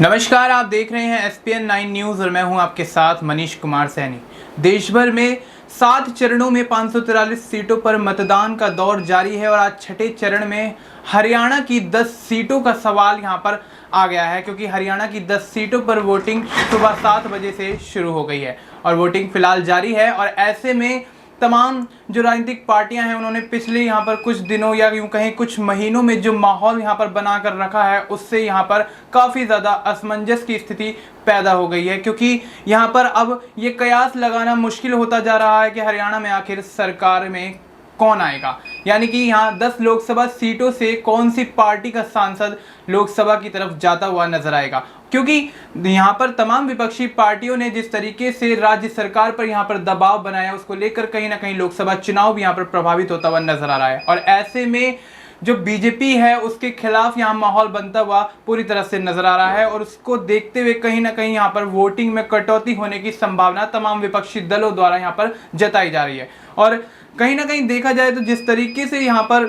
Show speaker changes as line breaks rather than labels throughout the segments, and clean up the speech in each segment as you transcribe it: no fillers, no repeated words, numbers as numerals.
नमस्कार, आप देख रहे हैं SPN 9 न्यूज़ और मैं हूं आपके साथ मनीष कुमार सैनी। देश भर में 7 चरणों में 543 सीटों पर मतदान का दौर जारी है और आज छठे चरण में हरियाणा की 10 सीटों का सवाल यहां पर आ गया है, क्योंकि हरियाणा की 10 सीटों पर वोटिंग सुबह 7 बजे से शुरू हो गई है और वोटिंग फिलहाल जारी है। और ऐसे में तमाम जो राजनीतिक पार्टियां हैं उन्होंने पिछले यहाँ पर कुछ दिनों या यूं कहें कुछ महीनों में जो माहौल यहाँ पर बना कर रखा है उससे यहाँ पर काफ़ी ज़्यादा असमंजस की स्थिति पैदा हो गई है, क्योंकि यहाँ पर अब ये कयास लगाना मुश्किल होता जा रहा है कि हरियाणा में आखिर सरकार में कौन आएगा। यानी कि यहाँ 10 लोकसभा सीटों से कौन सी पार्टी का सांसद लोकसभा की तरफ जाता हुआ नजर आएगा, क्योंकि यहाँ पर तमाम विपक्षी पार्टियों ने जिस तरीके से राज्य सरकार पर यहाँ पर दबाव बनाया उसको लेकर कहीं ना कहीं लोकसभा चुनाव भी यहाँ पर प्रभावित होता हुआ नजर आ रहा है। और ऐसे में जो बीजेपी है उसके खिलाफ यहाँ माहौल बनता हुआ पूरी तरह से नजर आ रहा है और उसको देखते हुए कहीं ना कहीं यहाँ पर वोटिंग में कटौती होने की संभावना तमाम विपक्षी दलों द्वारा यहाँ पर जताई जा रही है। और कहीं ना कहीं देखा जाए तो जिस तरीके से यहाँ पर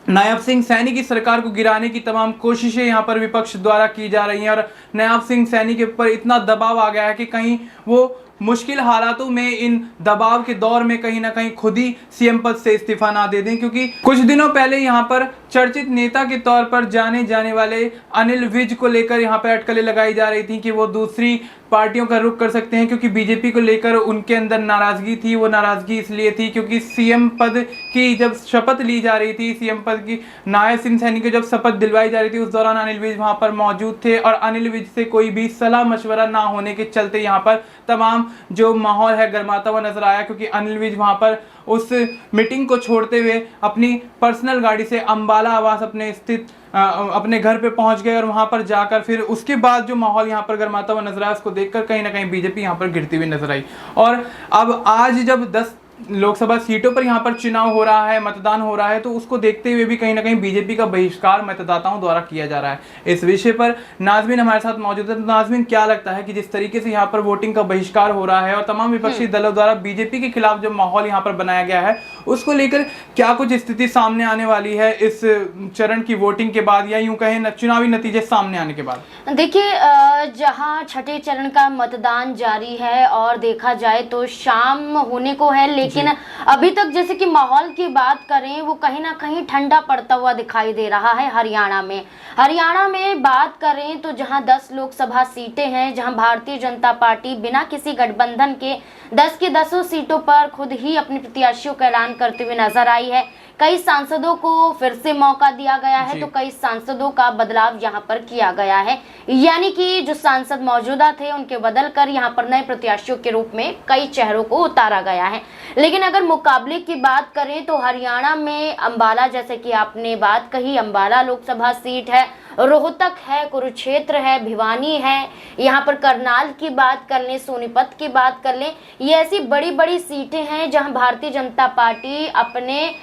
नायब सिंह सैनी की सरकार को गिराने की तमाम कोशिशें यहाँ पर विपक्ष द्वारा की जा रही हैं और नायब सिंह सैनी के ऊपर इतना दबाव आ गया है कि कहीं वो मुश्किल हालातों में इन दबाव के दौर में कहीं ना कहीं खुद ही सीएम पद से इस्तीफा ना दे दें, क्योंकि कुछ दिनों पहले यहाँ पर चर्चित नेता के तौर पर जाने जाने वाले अनिल विज को लेकर यहाँ पर अटकलें लगाई जा रही थी कि वो दूसरी पार्टियों का रुख कर सकते हैं, क्योंकि बीजेपी को लेकर उनके अंदर नाराजगी थी। वो नाराजगी इसलिए थी क्योंकि सीएम पद की जब शपथ ली जा रही थी, सीएम पद की नायब सिंह सैनी को जब शपथ दिलवाई जा रही थी उस दौरान अनिल विज वहां पर मौजूद थे और अनिल विज से कोई भी सलाह मशवरा ना होने के चलते यहाँ पर तमाम जो माहौल है गर्माता हुआ नजर आया, क्योंकि अनिल विज वहां पर उस मीटिंग को छोड़ते हुए अपनी पर्सनल गाड़ी से अंबाला आवास अपने स्थित अपने घर पे पहुंच गए और वहां पर जाकर फिर उसके बाद जो माहौल यहां पर गर्माता हुआ नजर आया उसको देखकर कहीं ना कहीं बीजेपी यहां पर गिरती हुई नजर आई। और अब आज जब 10 लोकसभा सीटों पर यहाँ पर चुनाव हो रहा है, मतदान हो रहा है, तो उसको देखते हुए भी कहीं ना कहीं बीजेपी का बहिष्कार मतदाताओं द्वारा किया जा रहा है। इस विषय पर नाजमीन हमारे साथ मौजूद है। तो नाजमीन, क्या लगता है कि जिस तरीके से यहाँ पर वोटिंग का बहिष्कार हो रहा है और तमाम विपक्षी दलों द्वारा बीजेपी के खिलाफ जो माहौल यहाँ पर बनाया गया है उसको लेकर क्या कुछ स्थिति सामने आने वाली है इस चरण की वोटिंग के बाद या यूं कहें चुनावी नतीजे सामने आने के बाद?
देखिए, जहां छठे चरण का मतदान जारी है और देखा जाए तो शाम होने को है, लेकिन अभी तक जैसे कि माहौल की बात करें वो कहीं ना कहीं ठंडा पड़ता हुआ दिखाई दे रहा है। हरियाणा में बात करें तो जहां 10 लोकसभा सीटें हैं, जहां भारतीय जनता पार्टी बिना किसी गठबंधन के 10 की 10 सीटों पर खुद ही अपने प्रत्याशियों का ऐलान करते हुए नजर आई है। कई सांसदों को फिर से मौका दिया गया है तो कई सांसदों का बदलाव यहां पर किया गया है, यानी कि जो सांसद मौजूदा थे उनके बदल कर यहां पर नए प्रत्याशियों के रूप में कई चेहरों को उतारा गया है। लेकिन अगर मुकाबले की बात करें तो हरियाणा में अंबाला, जैसे कि आपने बात कही, अंबाला लोकसभा सीट है, रोहतक है, कुरुक्षेत्र है, भिवानी है, यहाँ पर करनाल की बात कर लें, सोनीपत की बात कर लें, ये ऐसी बड़ी बड़ी सीटें हैं जहां भारतीय जनता पार्टी अपने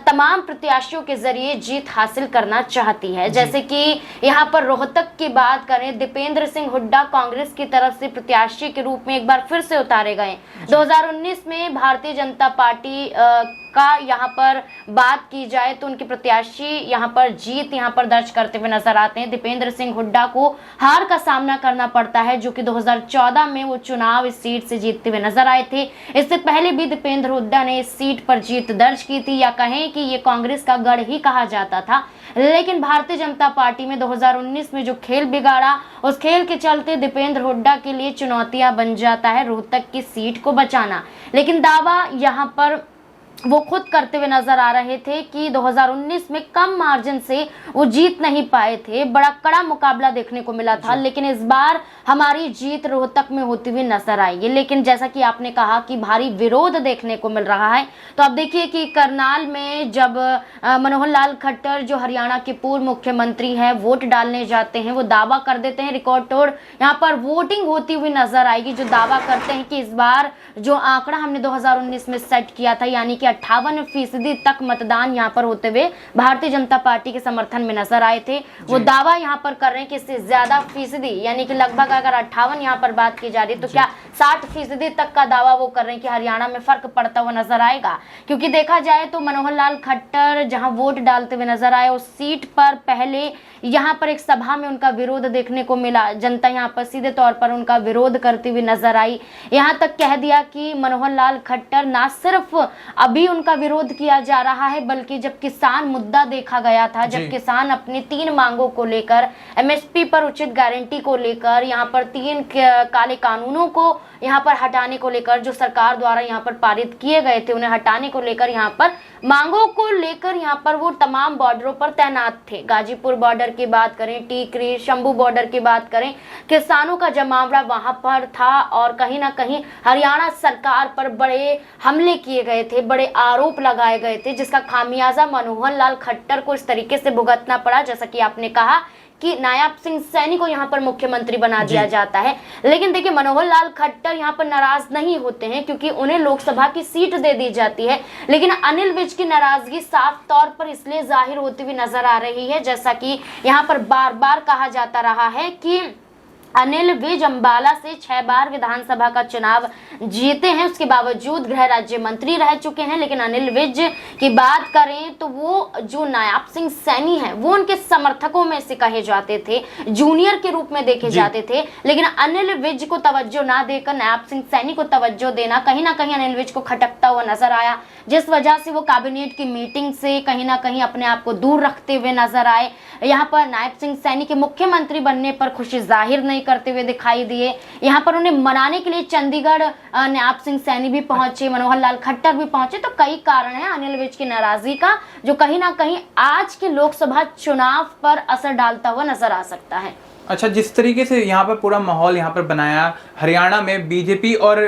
तमाम प्रत्याशियों के जरिए जीत हासिल करना चाहती है। जैसे कि यहाँ पर रोहतक की बात करें, दीपेंद्र सिंह हुड्डा कांग्रेस की तरफ से प्रत्याशी के रूप में एक बार फिर से उतारे गए। 2019 में भारतीय जनता पार्टी का यहाँ पर बात की जाए तो उनके प्रत्याशी यहाँ पर जीत यहाँ पर दर्ज करते हुए नजर आते हैं। दीपेंद्र सिंह हुड्डा को हार का सामना करना पड़ता है, जो कि 2014 में वो चुनाव इस सीट से जीतते हुए नजर आए थे। इससे पहले भी दीपेंद्र हुड्डा ने इस सीट पर जीत दर्ज की थी, या कहें कि ये कांग्रेस का गढ़ ही कहा जाता था। लेकिन भारतीय जनता पार्टी में 2019 में जो खेल बिगाड़ा, उस खेल के चलते दीपेंद्र हुड्डा के लिए चुनौतियां बन जाता है रोहतक की सीट को बचाना। लेकिन दावा यहाँ पर वो खुद करते हुए नजर आ रहे थे कि 2019 में कम मार्जिन से वो जीत नहीं पाए थे, बड़ा कड़ा मुकाबला देखने को मिला था, लेकिन इस बार हमारी जीत रोहतक में होती हुई नजर आई। लेकिन जैसा कि आपने कहा कि भारी विरोध देखने को मिल रहा है, तो आप देखिए कि करनाल में जब मनोहर लाल खट्टर जो हरियाणा के पूर्व मुख्यमंत्री हैं वोट डालने जाते हैं, वो दावा कर देते हैं रिकॉर्ड तोड़ यहाँ पर वोटिंग होती हुई नजर आएगी, जो दावा करते हैं कि इस बार जो आंकड़ा हमने 2019 में सेट किया था, यानी कि 58% तक मतदान यहाँ पर होते हुए भारतीय जनता पार्टी के समर्थन में नजर आए थे। वो दावा यहाँ पर कर रहे हैं कि इससे ज्यादा फीसदी, यानी कि लगभग अगर 58 यहाँ पर बात की जा रही है तो क्या 60% तक का दावा वो कर रहे हैं कि हरियाणा में फर्क पड़ता हुआ नजर आएगा। क्योंकि देखा जाए तो मनोहर लाल खट्टर जहां वोट डालते हुए नजर आए, उस सीट पर पहले यहाँ पर एक सभा में उनका विरोध देखने को मिला। जनता यहाँ पर सीधे तौर पर उनका विरोध करती हुई नजर आई। यहाँ तक कह दिया कि मनोहर लाल खट्टर ना सिर्फ अभी उनका विरोध किया जा रहा है, बल्कि जब किसान मुद्दा देखा गया था, जब किसान अपनी 3 मांगों को लेकर, एमएसपी पर उचित गारंटी को लेकर, यहाँ पर 3 काले कानूनों को यहाँ पर हटाने को लेकर, जो सरकार द्वारा यहाँ पर पारित किए गए थे, उन्हें हटाने को लेकर, यहाँ पर मांगों को लेकर यहाँ पर वो तमाम बॉर्डरों पर तैनात थे। गाजीपुर बॉर्डर की बात करें, टीकरी, शंभू बॉर्डर की बात करें, किसानों का जमावड़ा वहां पर था और कहीं ना कहीं हरियाणा सरकार पर बड़े हमले किए गए थे, बड़े आरोप लगाए गए थे, जिसका खामियाजा मनोहर लाल खट्टर को इस तरीके से भुगतना पड़ा। जैसा कि आपने कहा कि नायब सिंह सैनी को यहाँ पर मुख्यमंत्री बना दिया जाता है, लेकिन देखिए मनोहर लाल खट्टर यहाँ पर नाराज नहीं होते हैं क्योंकि उन्हें लोकसभा की सीट दे दी जाती है। लेकिन अनिल विज की नाराजगी साफ तौर पर इसलिए जाहिर होती हुई नजर आ रही है, जैसा कि यहाँ पर बार बार कहा जाता रहा है कि अनिल विज अंबाला से 6 बार विधानसभा का चुनाव जीते हैं, उसके बावजूद गृह राज्य मंत्री रह चुके हैं। लेकिन अनिल विज की बात करें तो वो जो नायब सिंह सैनी है वो उनके समर्थकों में से कहे जाते थे, जूनियर के रूप में देखे जाते थे। लेकिन अनिल विज को तवज्जो ना देकर नायब सिंह सैनी को तवज्जो देना कहीं ना कहीं अनिल विज को खटकता हुआ नजर आया, जिस वजह से वो कैबिनेट की मीटिंग से कहीं ना कहीं अपने आप को दूर रखते हुए नजर आए। यहाँ पर नायब सिंह सैनी के मुख्यमंत्री बनने पर खुशी जाहिर नहीं करते हुए दिखाई दिए। यहाँ पर उन्हें मनाने के लिए चंडीगढ़ नायब सिंह सैनी भी पहुंचे, मनोहर लाल खट्टर भी पहुंचे। तो कई कारण है अनिल विज की नाराजगी का, जो कहीं ना कहीं आज के लोकसभा चुनाव पर असर डालता हुआ नजर आ सकता है।
अच्छा, जिस तरीके से यहाँ पर पूरा माहौल यहाँ पर बनाया, हरियाणा में बीजेपी और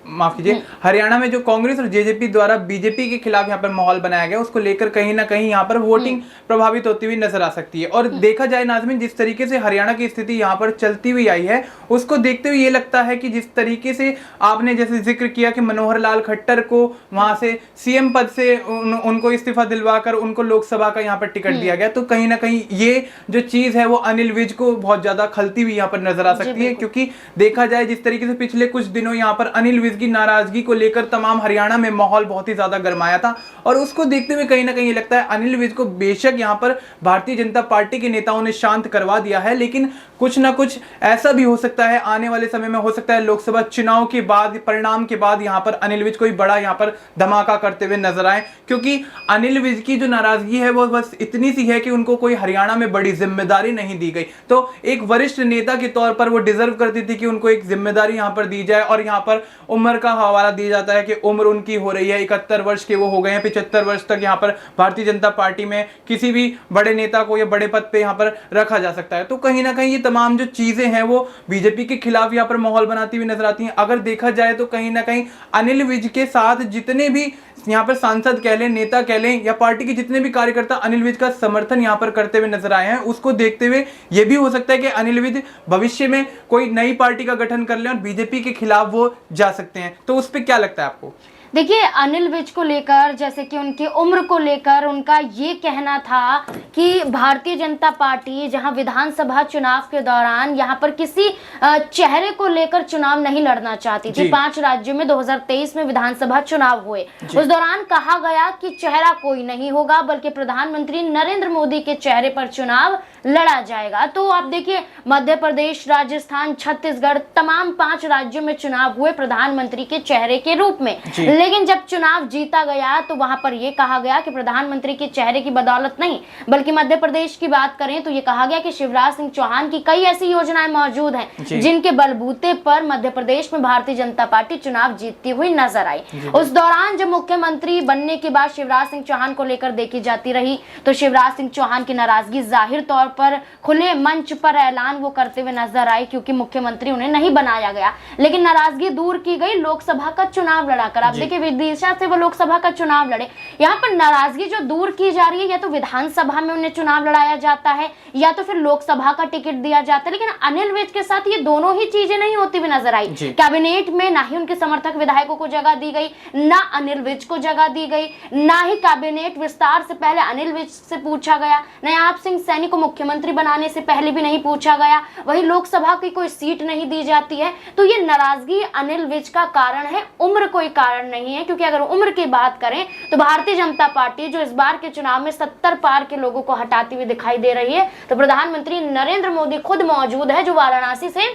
माफ कीजिए, हरियाणा में जो कांग्रेस और जेजेपी द्वारा बीजेपी के खिलाफ यहाँ पर माहौल बनाया गया, उसको लेकर कहीं ना कहीं यहाँ पर वोटिंग प्रभावित होती हुई नजर आ सकती है। और देखा जाए नाज़मीन, जिस तरीके से हरियाणा की स्थिति यहाँ पर चलती हुई आई है, उसको देखते हुए ये लगता है कि जिस तरीके से आपने जैसे जिक्र किया कि मनोहर लाल खट्टर को वहां से सीएम पद से उनको इस्तीफा दिलवाकर उनको लोकसभा का यहाँ पर टिकट दिया गया, तो कहीं ना कहीं ये जो चीज है वो अनिल विज को बहुत ज्यादा खलती हुई यहाँ पर नजर आ सकती है। क्योंकि देखा जाए जिस तरीके से पिछले कुछ दिनों यहाँ पर अनिल विज की नाराजगी को लेकर तमाम हरियाणा में माहौल बहुत ही ज्यादा गरमाया था, और उसको देखते हुए कहीं ना कहीं लगता है अनिल विज को बेशक यहाँ पर भारतीय जनता पार्टी के नेताओं ने शांत करवा दिया है, लेकिन कुछ ना कुछ ऐसा भी हो सकता है आने वाले समय में, हो सकता है लोकसभा चुनाव के बाद, परिणाम के बाद यहाँ पर अनिल विज कोई बड़ा यहाँ पर धमाका करते हुए नजर आए। क्योंकि अनिल विज की जो नाराजगी है वो बस इतनी सी है कि उनको कोई हरियाणा में बड़ी जिम्मेदारी नहीं दी गई। तो एक वरिष्ठ नेता के तौर पर वो डिजर्व करती थी कि उनको एक जिम्मेदारी यहाँ पर दी जाए, और यहाँ पर उम्र का हवाला दिया जाता है कि उम्र उनकी हो रही है 71 वर्ष के वो हो गए हैं, 75 वर्ष तक यहाँ पर भारतीय जनता पार्टी में किसी भी बड़े नेता को या बड़े पद पे यहाँ पर रखा जा सकता है। तो कहीं ना कहीं ये तमाम जो चीजें हैं वो बीजेपी के खिलाफ यहाँ पर माहौल बनाती हुई नजर आती हैं। अगर देखा जाए तो कहीं ना कहीं अनिल विज के साथ जितने भी यहाँ पर सांसद कह लें, नेता कह लें, या पार्टी के जितने भी कार्यकर्ता अनिल विज का समर्थन यहाँ पर करते हुए नजर आए हैं, उसको देखते हुए ये भी हो सकता है कि अनिल विज भविष्य में कोई नई पार्टी का गठन कर लें और बीजेपी के खिलाफ वो जा सकते हैं। तो उस पर क्या लगता है आपको?
देखिए, अनिल विज को लेकर, जैसे कि उनकी उम्र को लेकर उनका ये कहना था कि भारतीय जनता पार्टी जहां विधानसभा चुनाव के दौरान यहाँ पर किसी चेहरे को लेकर चुनाव नहीं लड़ना चाहती थी। 5 राज्यों में 2023 में विधानसभा चुनाव हुए, उस दौरान कहा गया कि चेहरा कोई नहीं होगा, बल्कि प्रधानमंत्री नरेंद्र मोदी के चेहरे पर चुनाव लड़ा जाएगा। तो आप देखिए, मध्य प्रदेश, राजस्थान, छत्तीसगढ़, तमाम 5 राज्यों में चुनाव हुए प्रधानमंत्री के चेहरे के रूप में। लेकिन जब चुनाव जीता गया तो वहां पर यह कहा गया कि प्रधानमंत्री के चेहरे की बदौलत नहीं, बल्कि मध्य प्रदेश की बात करें तो यह कहा गया कि शिवराज सिंह चौहान की कई ऐसी योजनाएं मौजूद हैं जिनके बलबूते पर मध्य प्रदेश में भारतीय जनता पार्टी चुनाव जीतती हुई नजर आई। उस दौरान जब मुख्यमंत्री बनने के बाद शिवराज सिंह चौहान को लेकर देखी जाती रही, तो शिवराज सिंह चौहान की नाराजगी जाहिर तौर पर खुले मंच पर ऐलान वो करते हुए नजर आए, क्योंकि मुख्यमंत्री उन्हें नहीं बनाया गया, लेकिन नाराजगी दूर की गई लोकसभा का चुनाव लड़ाकर। आप देखिए विदिशा से वो लोकसभा का चुनाव लड़े, यहाँ पर नाराजगी जो दूर की जा रही है, या तो विधानसभा में उन्हें चुनाव लड़ाया जाता है या तो फिर लोकसभा का टिकट दिया जाता है, लेकिन अनिल विज के साथ ये दोनों ही चीजें नहीं होती हुई नजर आई। कैबिनेट में ना ही उनके समर्थक विधायकों को जगह दी गई, ना अनिल विज को जगह दी गई, ना ही कैबिनेट विस्तार से पहले अनिल विज से पूछा गया, नयाब सिंह सैनी को मुख्यमंत्री बनाने से पहले भी नहीं पूछा गया, वही लोकसभा की कोई सीट नहीं दी जाती है। तो ये नाराजगी अनिल विज का कारण है, उम्र कोई कारण नहीं है, क्योंकि अगर उम्र की बात करें तो भारतीय जनता पार्टी जो इस बार के चुनाव में 70 पार के लोगों को हटाती हुई दिखाई दे रही है, तो प्रधानमंत्री नरेंद्र मोदी खुद मौजूद है जो वाराणसी से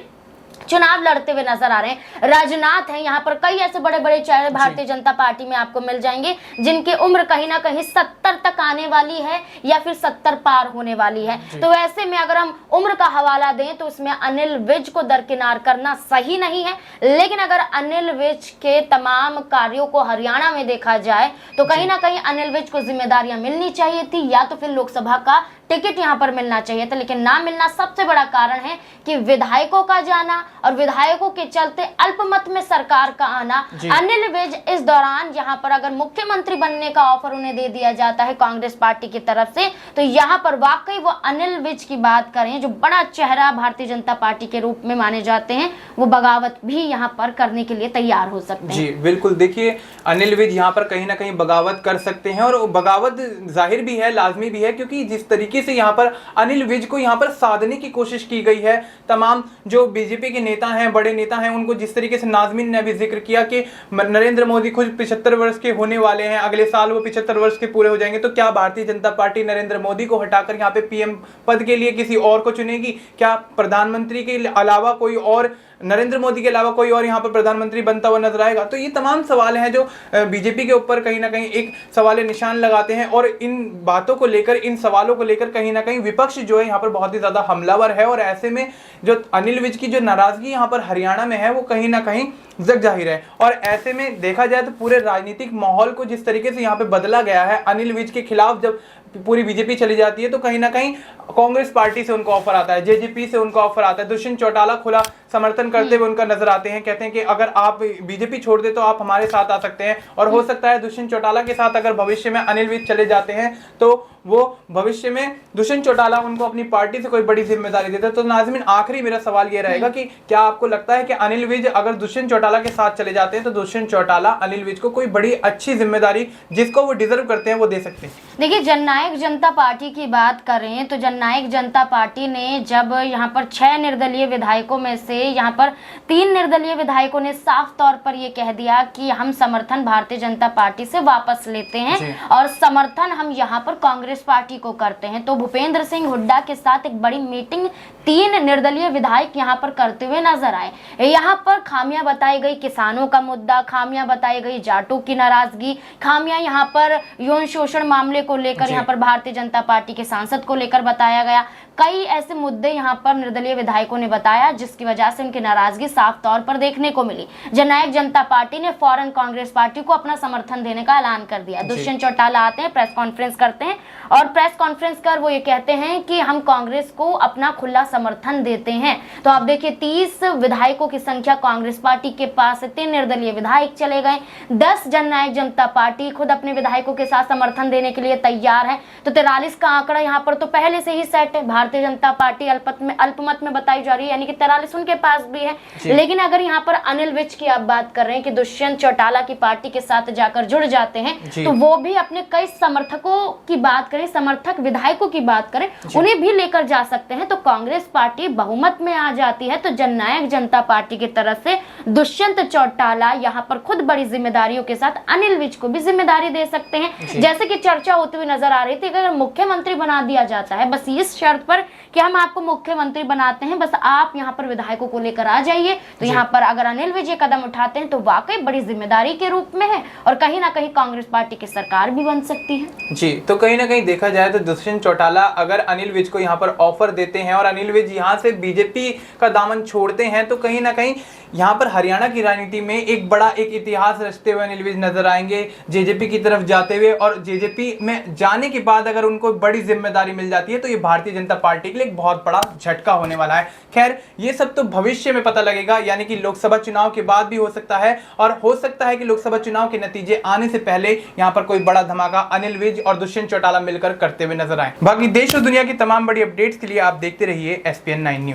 चुनाव लड़ते हुए नजर आ रहे हैं। राजनाथ हैं, यहाँ पर कई ऐसे बड़े बड़े चेहरे भारतीय जनता पार्टी में आपको मिल जाएंगे जिनकी उम्र कहीं ना कहीं 70 तक आने वाली है या फिर 70 पार होने वाली है। तो ऐसे में अगर हम उम्र का हवाला दें तो उसमें अनिल विज को दरकिनार करना सही नहीं है, लेकिन अगर अनिल विज के तमाम कार्यों को हरियाणा में देखा जाए तो कहीं ना कहीं अनिल विज को जिम्मेदारियां मिलनी चाहिए थी, या तो फिर लोकसभा का टिकट यहां पर मिलना चाहिए था, लेकिन ना मिलना सबसे बड़ा कारण है कि विधायकों का जाना और विधायकों के चलते अल्पमत में सरकार का आना। अनिल विज इस दौरान यहां पर अगर मुख्यमंत्री बनने का ऑफर उन्हें दे दिया जाता है कांग्रेस पार्टी की तरफ से, तो यहां पर वाकई वो अनिल विज की बात करें जो बड़ा चेहरा भारतीय जनता पार्टी के रूप में माने जाते हैं, वो बगावत भी यहां पर करने के लिए तैयार हो सकते हैं।
जी बिल्कुल, देखिए अनिल विज यहाँ पर कहीं ना कहीं बगावत कर सकते हैं, और बगावत जाहिर भी है, लाजमी भी है, क्योंकि जिस तरीके से यहाँ पर अनिल विज को यहाँ पर साधने की कोशिश की गई है, तमाम जो बीजेपी के नेता हैं, बड़े नेता हैं, उनको जिस तरीके से नाज़मीन ने भी जिक्र किया कि नरेंद्र मोदी खुद 75 वर्ष के होने वाले हैं, अगले साल वो 75 वर्ष के पूरे हो जाएंगे, तो क्या भारतीय जनता पार्टी नरेंद्र मोदी को हटाकर यहाँ पे पीएम पद के लिए किसी और को चुनेगी? क्या प्रधानमंत्री के अलावा कोई और, नरेंद्र मोदी के अलावा कोई और यहाँ पर प्रधानमंत्री बनता हुआ नजर आएगा? तो ये तमाम सवाल हैं जो बीजेपी के ऊपर कहीं ना कहीं एक सवाल निशान लगाते हैं, और इन बातों को लेकर, इन सवालों को लेकर कहीं ना कहीं विपक्ष जो है यहाँ पर बहुत ही ज्यादा हमलावर है, और ऐसे में जो अनिल विज की जो नाराजगी यहाँ पर हरियाणा में है वो कहीं ना कहीं जग जाहिर है। और ऐसे में देखा जाए तो पूरे राजनीतिक माहौल को जिस तरीके से यहाँ पे बदला गया है, अनिल विज के खिलाफ जब पूरी बीजेपी चली जाती है तो कहीं ना कहीं कांग्रेस पार्टी से उनको ऑफर आता है, जेजेपी से उनको ऑफर आता है, दुष्यंत चौटाला खुला समर्थन करते हुए उनका नजर आते हैं, कहते हैं कि अगर आप बीजेपी छोड़ दे तो आप हमारे साथ आ सकते हैं, और हो सकता है दुष्यंत चौटाला के साथ अगर भविष्य में अनिल विज चले जाते हैं तो वो भविष्य में दुष्यंत चौटाला उनको अपनी पार्टी से कोई बड़ी जिम्मेदारी देता है। तो नाज़मीन, आखिरी मेरा सवाल ये रहेगा कि क्या आपको लगता है कि अनिल विज अगर दुष्यंत चौटाला के साथ चले जाते हैं तो दुष्यंत चौटाला अनिल विज को कोई बड़ी अच्छी जिम्मेदारी जिसको वो डिजर्व करते हैं वो दे सकते हैं?
देखिए, जननायक जनता पार्टी की बात करें तो जननायक जनता पार्टी ने जब यहाँ पर 6 निर्दलीय विधायकों में से यहाँ पर 3 निर्दलीय विधायकों ने साफ तौर पर ये कह दिया कि हम समर्थन भारतीय जनता पार्टी से वापस लेते हैं और समर्थन हम यहाँ पर कांग्रेस पार्टी को करते हैं, तो भूपेंद्र सिंह हुड्डा के साथ एक बड़ी मीटिंग 3 निर्दलीय विधायक यहाँ पर करते हुए नजर आए। यहाँ पर खामियां बताई गई किसानों का मुद्दा, खामियां बताई गई जाटों की नाराजगी, खामियां यहाँ पर यौन शोषण मामले को लेकर यहाँ पर भारतीय जनता पार्टी के सांसद को लेकर बताया गया। कई ऐसे मुद्दे यहाँ पर निर्दलीय विधायकों ने बताया जिसकी वजह से उनकी नाराजगी साफ तौर पर देखने को मिली। जननायक जनता पार्टी ने फौरन कांग्रेस पार्टी को अपना समर्थन देने का ऐलान कर दिया। दुष्यंत चौटाला आते हैं, प्रेस कॉन्फ्रेंस करते हैं, और प्रेस कॉन्फ्रेंस कर वो ये कहते हैं कि हम कांग्रेस को अपना खुला समर्थन देते हैं। तो आप देखिए, 30 विधायकों की संख्या कांग्रेस पार्टी के पास, 3 निर्दलीय विधायक चले गए, 10 जननायक जनता पार्टी खुद अपने विधायकों के साथ समर्थन देने के लिए तैयार है। तो 43 का आंकड़ा यहाँ पर तो पहले से ही सेट है। भारतीय जनता पार्टी अल्पमत में बताई जा रही है, यानी कि 43 उनके पास भी है। लेकिन अगर यहाँ पर अनिल विज की आप बात कर रहे हैं कि दुष्यंत चौटाला की पार्टी के साथ जाकर जुड़ जाते हैं, तो वो भी अपने कई समर्थकों की बात करें, समर्थक विधायकों की बात करें, उन्हें भी लेकर जा सकते हैं। तो कांग्रेस पार्टी बहुमत में आ जाती है। तो जननायक जनता पार्टी की तरफ से दुष्यंत चौटाला यहाँ पर खुद बड़ी जिम्मेदारियों के साथ अनिल विज को भी जिम्मेदारी दे सकते हैं। जैसे कि चर्चा होती हुई नजर आ रही थी, अगर मुख्यमंत्री बना दिया जाता है, बस इस शर्त पर कि हम आपको मुख्यमंत्री बनाते हैं, बस आप यहाँ पर विधायकों को लेकर आ जाइए, तो यहाँ पर अगर अनिल विज ये कदम उठाते हैं तो वाकई बड़ी जिम्मेदारी के रूप में है, और कहीं ना कहीं कांग्रेस पार्टी की सरकार भी बन सकती है।
जी, तो कहीं ना कहीं देखा जाए तो दुष्यंत चौटाला अगर अनिल विज को यहाँ पर ऑफर देते हैं और अनिल विज यहाँ से बीजेपी का दामन छोड़ते हैं, तो कहीं ना कहीं यहाँ पर हरियाणा की राजनीति में एक बड़ा इतिहास रचते हुए अनिल विज नजर आएंगे, जेजेपी की तरफ जाते हुए। और जेजेपी में जाने के बाद अगर उनको बड़ी जिम्मेदारी मिल जाती है तो ये भारतीय जनता पार्टी के लिए एक बहुत बड़ा झटका होने वाला है। खैर, ये सब तो भविष्य में पता लगेगा, यानी कि लोकसभा चुनाव के बाद भी हो सकता है, और हो सकता है कि लोकसभा चुनाव के नतीजे आने से पहले यहाँ पर कोई बड़ा धमाका अनिल विज और दुष्यंत चौटाला मिलकर करते हुए नजर आए। बाकी देश और दुनिया की तमाम बड़ी अपडेट्स के लिए आप देखते रहिए SPN9 न्यूज।